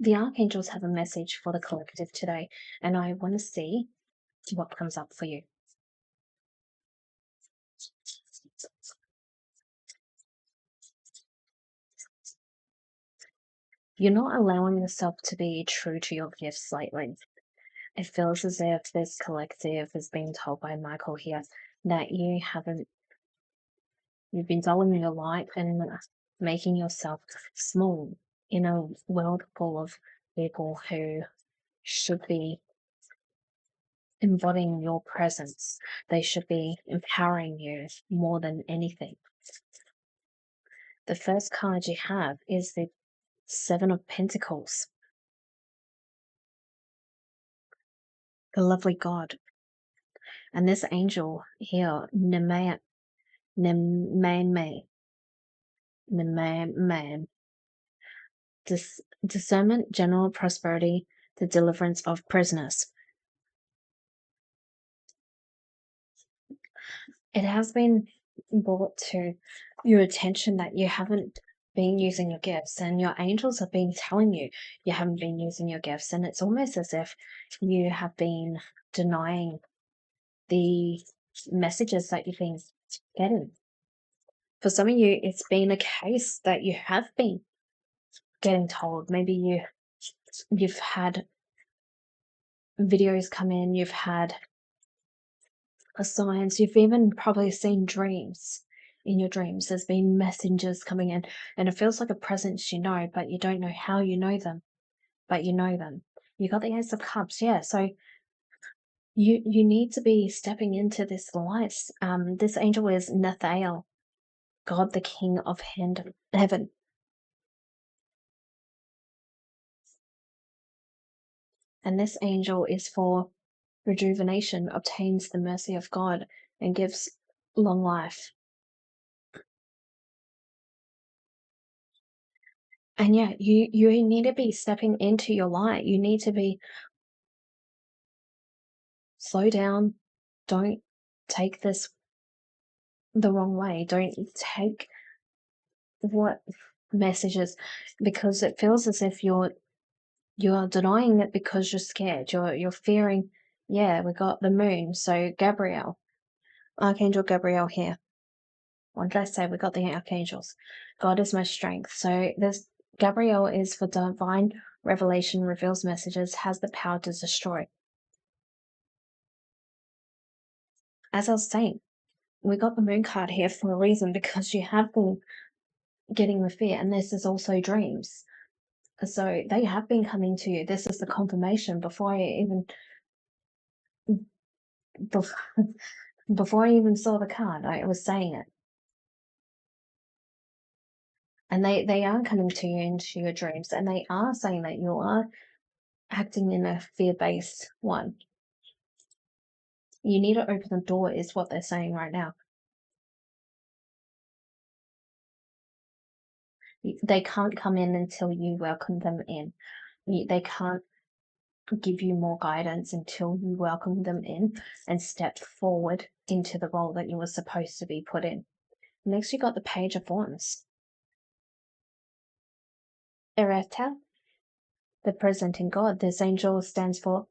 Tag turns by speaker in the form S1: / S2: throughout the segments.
S1: The Archangels have a message for the collective today, and I want to see what comes up for you. You're not allowing yourself to be true to your gifts lately. It feels as if this collective is being told by Michael here that you've been dulling your light and making yourself small in a world full of people who should be embodying your presence. They should be empowering you more than anything. The first card you have is the Seven of Pentacles, the lovely God. And this angel here, Neman, discernment, general prosperity, the deliverance of prisoners. It has been brought to your attention that you haven't been using your gifts, and your angels have been telling you you haven't been using your gifts, and it's almost as if you have been denying the messages that you've been getting. For some of you, it's been a case that you have been getting told. Maybe you've had videos come in, you've had signs, you've even probably seen dreams. In your dreams, there's been messengers coming in, and it feels like a presence you know, but you don't know how you know them, but you know them. You got the Ace of Cups, yeah. So you need to be stepping into this light. This angel is Nathael, God, the King of Heaven. And this angel is for rejuvenation, obtains the mercy of God, and gives long life. And yeah, you need to be stepping into your light. You need to be slow down. Don't take this the wrong way. Don't take what messages, because it feels as if you're denying it because you're scared. You're fearing. Yeah, we got the moon. So Gabriel, Archangel Gabriel here. What did I say? We got the archangels. God is my strength. So this Gabriel is for divine revelation, reveals messages, has the power to destroy. As I was saying, we got the moon card here for a reason, because you have been getting the fear, and this is also dreams. So they have been coming to you. This is the confirmation before before I even saw the card. I was saying it. And they are coming to you into your dreams, and they are saying that you are acting in a fear-based one. You need to open the door, is what they're saying right now. They can't come in until you welcome them in. They can't give you more guidance until you welcome them in and step forward into the role that you were supposed to be put in. Next, you got the Page of Wands. Ereta, the presenting God. This angel stands for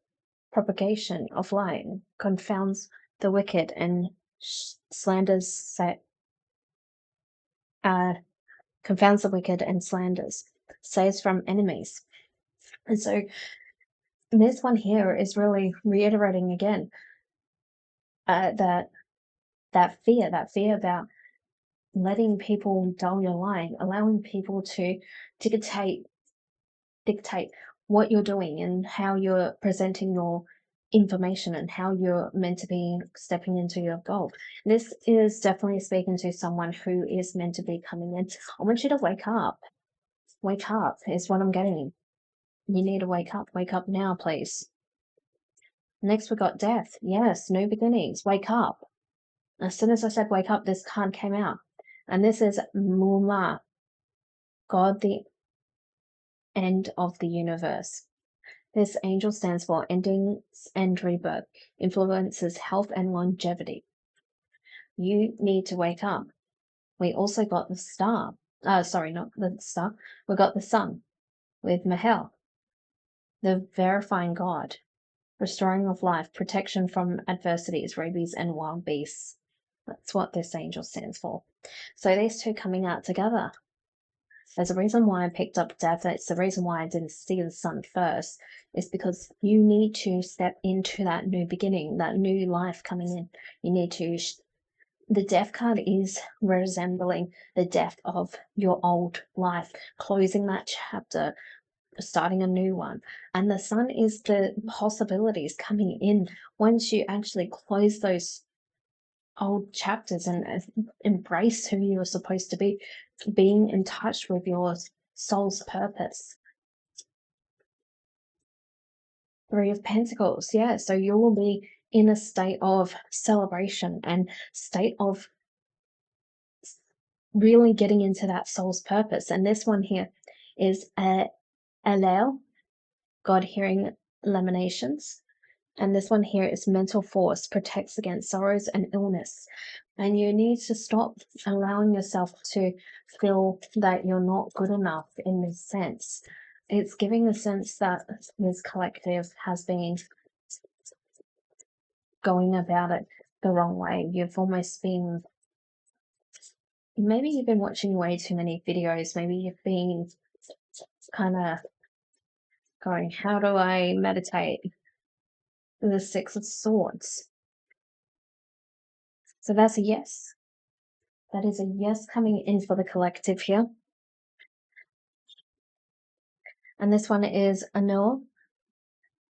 S1: propagation of light, confounds the wicked, and slanders confounds the wicked and slanders, saves from enemies. And so this one here is really reiterating again that fear about letting people dull your light, allowing people to dictate what you're doing and how you're presenting your information and how you're meant to be stepping into your goal. This is definitely speaking to someone who is meant to be coming in. I want you to wake up. Wake up is what I'm getting. You need to wake up. Wake up now, please. Next, we got Death. Yes, new beginnings. Wake up. As soon as I said wake up, this card came out. And this is Muma, God, the end of the universe. This angel stands for endings and rebirth, influences health and longevity. You need to wake up. We also got the star. Sorry, not the star. We got the sun with Mahel. the verifying God, restoring of life, protection from adversities, rabies, and wild beasts. That's what this angel stands for. So these two coming out together. There's a reason why I picked up death. It's the reason why I didn't see the sun first, is because you need to step into that new beginning, that new life coming in. You need to. The death card is resembling the death of your old life, closing that chapter, starting a new one. And the sun is the possibilities coming in once you actually close those old chapters and embrace who you're supposed to be, being in touch with your soul's purpose. Three of Pentacles, yeah. So you will be in a state of celebration and state of really getting into that soul's purpose. And this one here is Alel, God hearing lamentations. And this one here is mental force, protects against sorrows and illness. And you need to stop allowing yourself to feel that you're not good enough in this sense. It's giving a sense that this collective has been going about it the wrong way. You've almost been, maybe you've been watching way too many videos. Maybe you've been kind of going, how do I meditate? The Six of Swords. So that's a yes. That is a yes coming in for the collective here. And this one is Anil,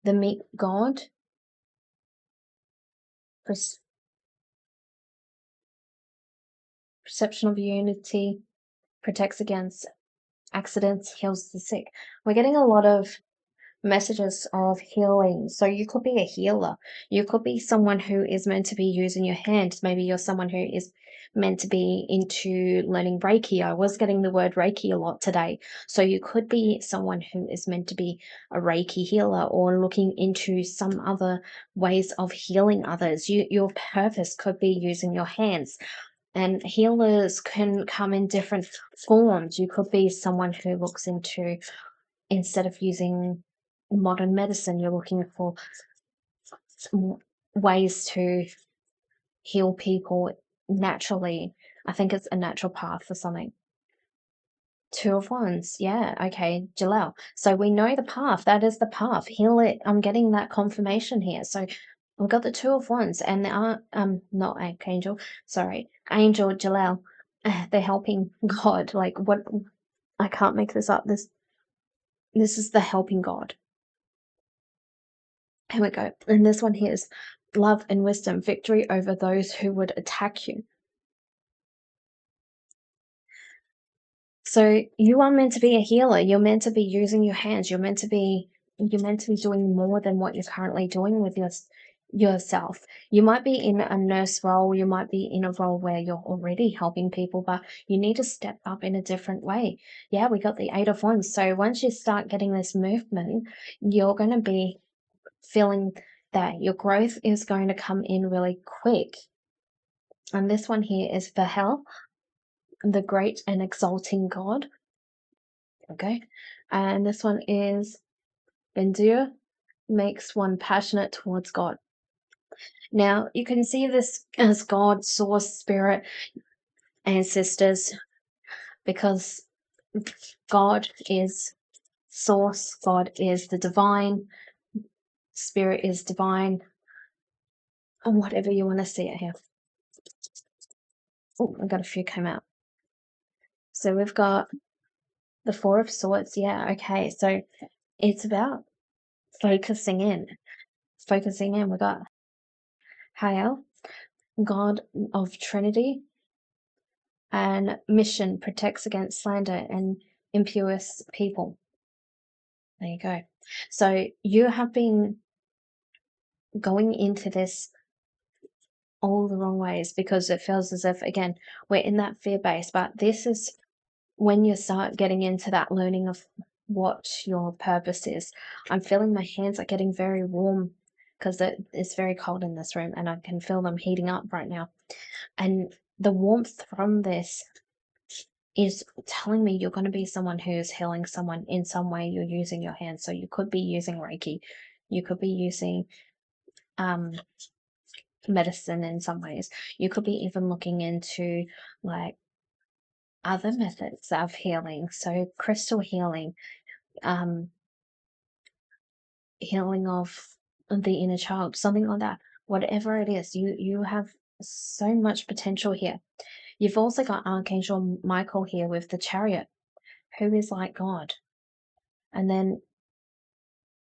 S1: the meek God. Perception of unity, protects against accidents, heals the sick. We're getting a lot of messages of healing. So you could be a healer. You could be someone who is meant to be using your hands. Maybe you're someone who is meant to be into learning Reiki. I was getting the word Reiki a lot today. So you could be someone who is meant to be a Reiki healer or looking into some other ways of healing others. Your purpose could be using your hands. And healers can come in different forms. You could be someone who looks into, instead of using modern medicine, you're looking for ways to heal people naturally. I think it's a natural path for something. Two of Wands, yeah, okay, Jalel. So we know the path. That is the path. Heal it. I'm getting that confirmation here. So we've got the Two of Wands and the not Archangel, sorry, Angel Jalel, the helping God. Like, what? I can't make this up. This is the helping God. Here we go. And this one here is love and wisdom, victory over those who would attack you. So you are meant to be a healer. You're meant to be using your hands. You're meant to be doing more than what you're currently doing with yourself. You might be in a nurse role, you might be in a role where you're already helping people, but you need to step up in a different way. Yeah, we got the Eight of Wands. So once you start getting this movement, you're going to be feeling that your growth is going to come in really quick. And this one here is Vahel, the great and exalting God. Okay. And this one is Bendir, makes one passionate towards God. Now, you can see this as God, source, spirit, ancestors, because God is source, God is the divine, spirit is divine, and whatever you want to see it here. Oh, I got a few came out. So we've got the Four of Swords. Yeah, okay. So it's about focusing in. We got Hael, God of Trinity, and mission, protects against slander and impious people. There you go. So you have been going into this all the wrong ways because it feels as if, again, we're in that fear base, but this is when you start getting into that learning of what your purpose is. I'm feeling my hands are getting very warm because it's very cold in this room and I can feel them heating up right now. And the warmth from this is telling me you're going to be someone who is healing someone in some way. You're using your hands. So you could be using Reiki. You could be using medicine in some ways. You could be even looking into like other methods of healing. So crystal healing, um, healing of the inner child, something like that. Whatever it is, you have so much potential here. You've also got Archangel Michael here with the Chariot, who is like God. And then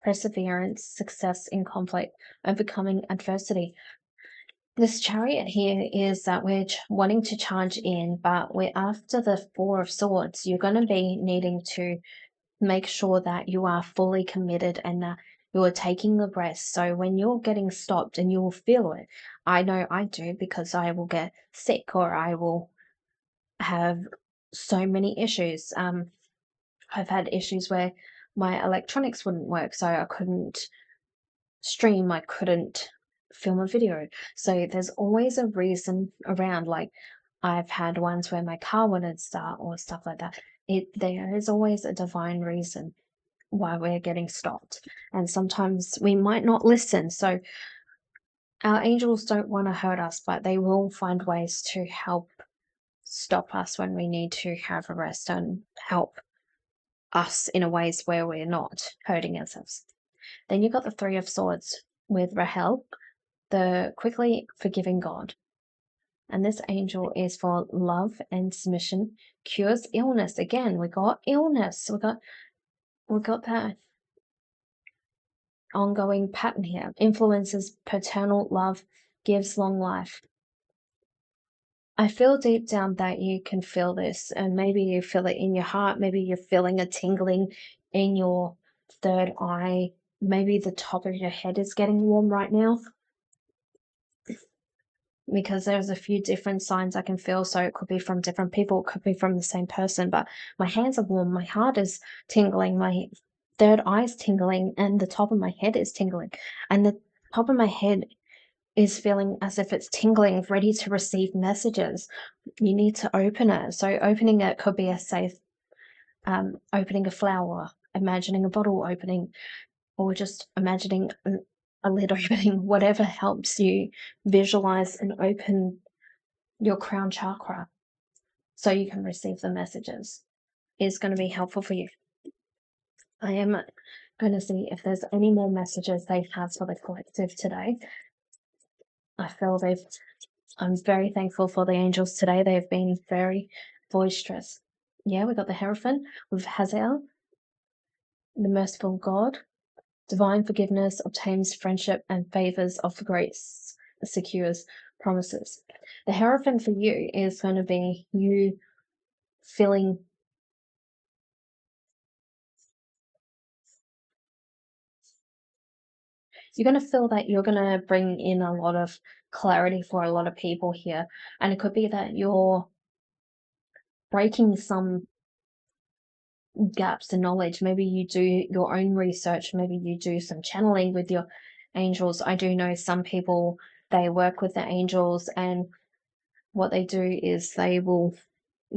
S1: perseverance, success in conflict, overcoming adversity. This Chariot here is that we're wanting to charge in, but we're after the Four of Swords. You're going to be needing to make sure that you are fully committed and that you are taking the rest. So when you're getting stopped and you will feel it, I know I do because I will get sick or I will have so many issues. I've had issues where my electronics wouldn't work, so I couldn't stream, I couldn't film a video. So there's always a reason around. Like I've had ones where my car wouldn't start or stuff like that. There is always a divine reason why we're getting stopped. And sometimes we might not listen. So our angels don't want to hurt us, but they will find ways to help stop us when we need to have a rest and help us in a ways where we're not hurting ourselves. Then you've got the Three of Swords with Rahel, the quickly forgiving God. And this angel is for love and submission, cures illness. Again, we got illness. We got that ongoing pattern here. Influences paternal love, gives long life. I feel deep down that you can feel this, and maybe you feel it in your heart. Maybe you're feeling a tingling in your third eye. Maybe the top of your head is getting warm right now, because there's a few different signs I can feel. So it could be from different people, it could be from the same person, but my hands are warm, my heart is tingling, my third eye is tingling, and the top of my head is tingling. And the top of my head is feeling as if it's tingling, ready to receive messages. You need to open it. So opening it could be a safe, opening a flower, imagining a bottle opening, or just imagining a lid opening, whatever helps you visualize and open your crown chakra so you can receive the messages is going to be helpful for you. I am going to see if there's any more messages they have for the collective today. I feel I'm very thankful for the angels today. They've been very boisterous. Yeah, we got the Hierophant with Hazael, the merciful God. Divine forgiveness obtains friendship and favors of grace, secures promises. The Hierophant for you is going to be you feeling you're going to feel that you're going to bring in a lot of clarity for a lot of people here. And it could be that you're breaking some gaps in knowledge. Maybe you do your own research. Maybe you do some channeling with your angels. I do know some people, they work with the angels, and what they do is they will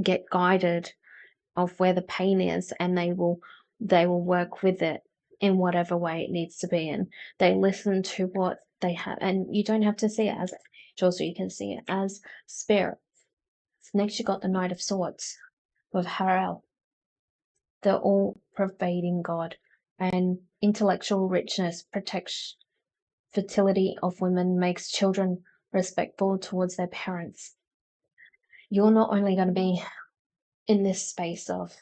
S1: get guided of where the pain is, and they will work with it in whatever way it needs to be in. They listen to what they have, and you don't have to see it as angels, you can see it as spirit. Next, you got the Knight of Swords with Harel, the all-pervading God, and intellectual richness protects fertility of women, makes children respectful towards their parents. You're not only going to be in this space of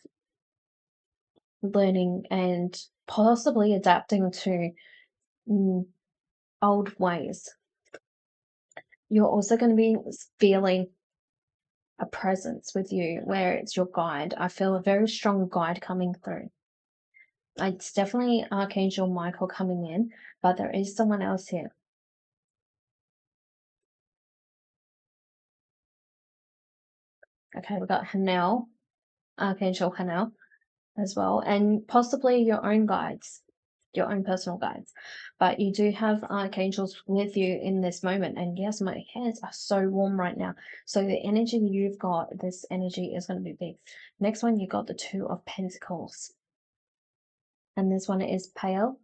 S1: learning and possibly adapting to old ways, you're also going to be feeling a presence with you where it's your guide. I feel a very strong guide coming through. It's definitely Archangel Michael coming in, but there is someone else here. Okay, we got Hanel, Archangel Hanel as well, and possibly your own guides. your own personal guides. But you do have archangels with you in this moment. And yes, my hands are so warm right now. So the energy you've got, this energy is going to be big. Next one, you got the Two of Pentacles. And this one is pale,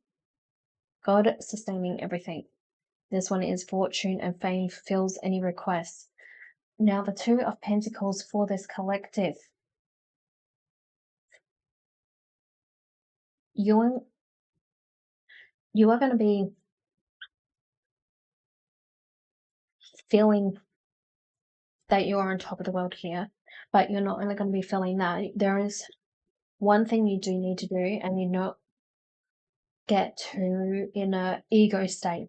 S1: God sustaining everything. This one is fortune and fame fulfills any requests. Now, the Two of Pentacles for this collective, you are going to be feeling that you are on top of the world here, but you're not only going to be feeling that. There is one thing you do need to do, and you not get to in a ego state,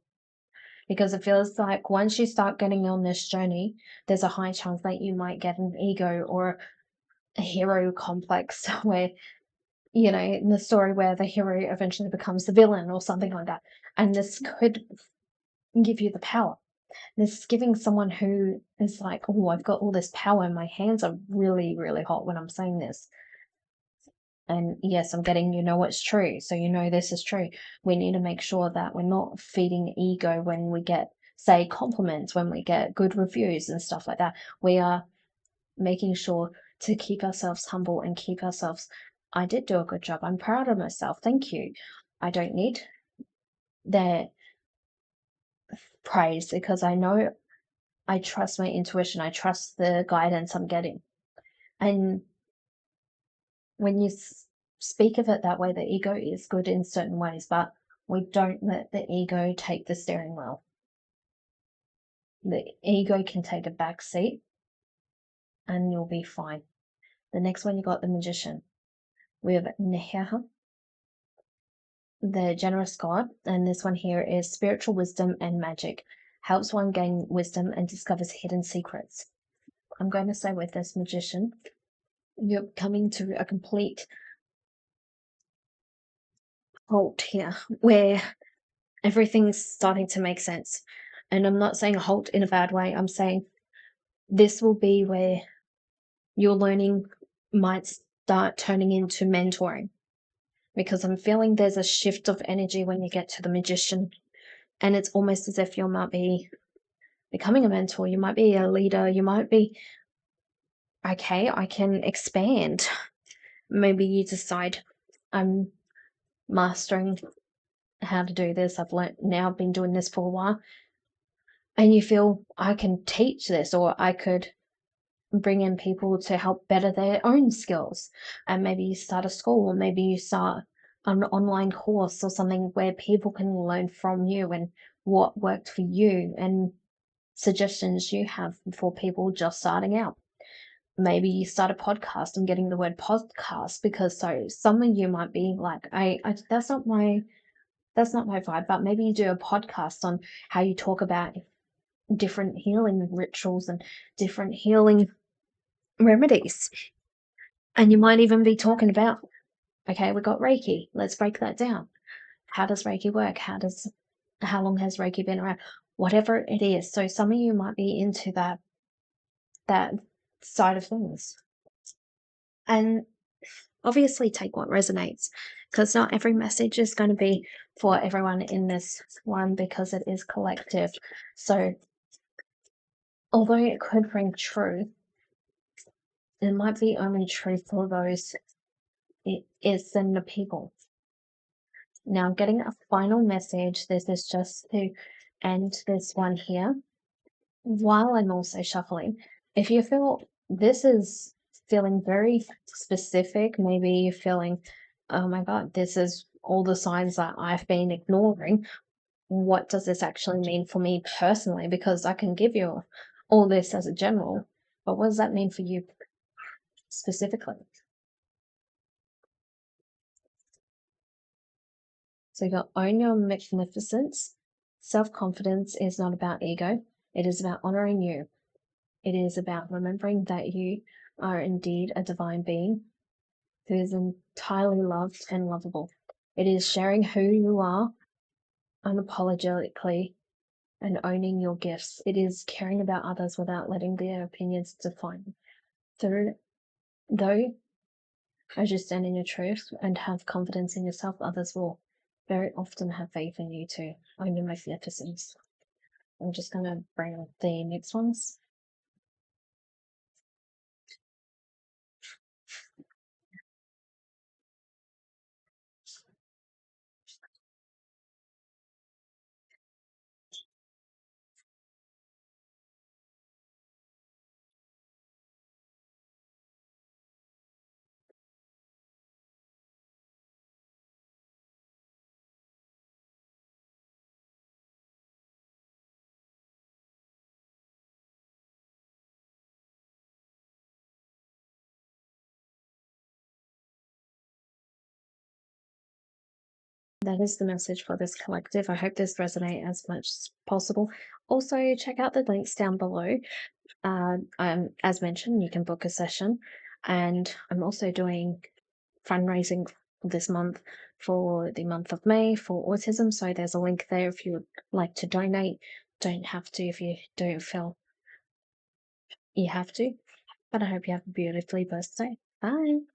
S1: because it feels like once you start getting on this journey, there's a high chance that you might get an ego or a hero complex where, you know, in the story where the hero eventually becomes the villain or something like that. And this could give you the power. This is giving someone who is like, oh, I've got all this power. My hands are really, really hot when I'm saying this. And yes, I'm getting, you know, it's true. So, you know, this is true. We need to make sure that we're not feeding ego when we get, say, compliments, when we get good reviews and stuff like that. We are making sure to keep ourselves humble and keep ourselves, I did do a good job. I'm proud of myself. Thank you. I don't need their praise because I know I trust my intuition. I trust the guidance I'm getting. And when you speak of it that way, the ego is good in certain ways, but we don't let the ego take the steering wheel. The ego can take a back seat and you'll be fine. The next one, you got the Magician. We have Neha, the generous god, and this one here is spiritual wisdom and magic. Helps one gain wisdom and discovers hidden secrets. I'm going to say with this Magician, you're coming to a complete halt here where everything's starting to make sense. And I'm not saying a halt in a bad way. I'm saying this will be where your learning might start turning into mentoring, because I'm feeling there's a shift of energy when you get to the Magician, and it's almost as if you might be becoming a mentor. You might be a leader. You might be, okay, I can expand. Maybe you decide, I'm mastering how to do this. I've learned now, been doing this for a while. And you feel, I can teach this, or I could bring in people to help better their own skills. And maybe you start a school, or maybe you start an online course or something where people can learn from you and what worked for you and suggestions you have for people just starting out. Maybe you start a podcast. I'm getting the word podcast because so some of you might be like, I that's not my vibe, but maybe you do a podcast on how you talk about different healing rituals and different healing remedies. And you might even be talking about, okay, we got Reiki. Let's break that down. How does Reiki work? How long has Reiki been around? Whatever it is. So some of you might be into that side of things. And obviously take what resonates, because not every message is going to be for everyone in this one, because it is collective. So although it could ring true, it might be only true for those it is in the people. Now, getting a final message. This is just to end this one here while I'm also shuffling. If you feel this is feeling very specific, maybe you're feeling, oh my God, this is all the signs that I've been ignoring. What does this actually mean for me personally? Because I can give you all this as a general, but what does that mean for you specifically? So you got own your magnificence. Self-confidence is not about ego. It is about honoring you. It is about remembering that you are indeed a divine being who is entirely loved and lovable. It is sharing who you are unapologetically and owning your gifts. It is caring about others without letting their opinions define you. Though, as you stand in your truth and have confidence in yourself, others will very often have faith in you too. On your magnificence. I'm just gonna bring up the next ones. That is the message for this collective. I hope this resonates as much as possible. Also, check out the links down below. As mentioned, you can book a session, and I'm also doing fundraising this month for the month of May for autism. So there's a link there if you would like to donate. Don't have to if you don't feel you have to. But I hope you have a beautifully blessed day. Bye.